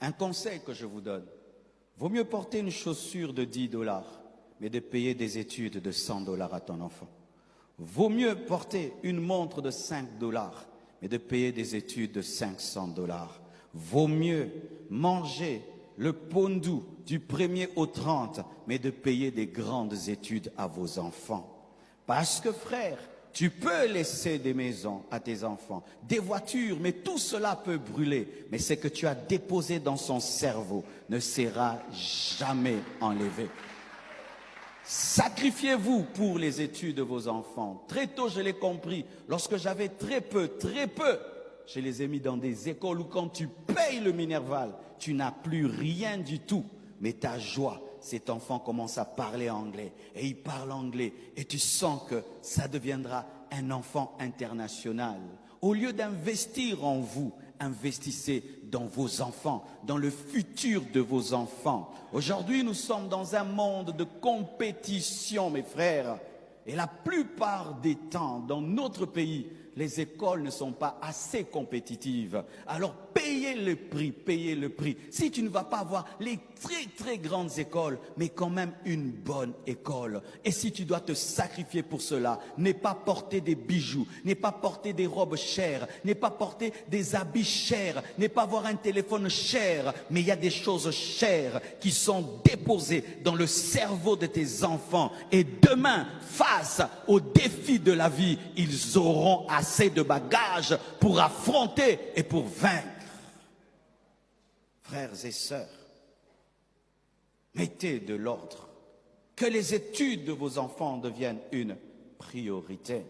Un conseil que je vous donne, vaut mieux porter une chaussure de 10 dollars, mais de payer des études de 100 dollars à ton enfant. Vaut mieux porter une montre de 5 dollars, mais de payer des études de 500 dollars. Vaut mieux manger le pondu du 1er au 30, mais de payer des grandes études à vos enfants. Parce que frère, tu peux laisser des maisons à tes enfants, des voitures, mais tout cela peut brûler. Mais ce que tu as déposé dans son cerveau ne sera jamais enlevé. Sacrifiez-vous pour les études de vos enfants. Très tôt, je l'ai compris. Lorsque j'avais très peu, je les ai mis dans des écoles où quand tu payes le Minerval, tu n'as plus rien du tout. Mais ta joie, cet enfant commence à parler anglais et il parle anglais et tu sens que ça deviendra un enfant international. Au lieu d'investir en vous, investissez dans vos enfants, dans le futur de vos enfants. Aujourd'hui, nous sommes dans un monde de compétition, mes frères. Et la plupart des temps, dans notre pays, les écoles ne sont pas assez compétitives. Alors payez le prix, payez le prix. Si tu ne vas pas avoir les très grandes écoles, mais quand même une bonne école. Et si tu dois te sacrifier pour cela, n'aie pas porter des bijoux, n'aie pas porter des robes chères, n'aie pas porter des habits chers, n'aie pas avoir un téléphone cher, mais il y a des choses chères qui sont déposées dans le cerveau de tes enfants. Et demain, face aux défis de la vie, ils auront assez de bagages pour affronter et pour vaincre. Frères et sœurs, mettez de l'ordre. Que les études de vos enfants deviennent une priorité.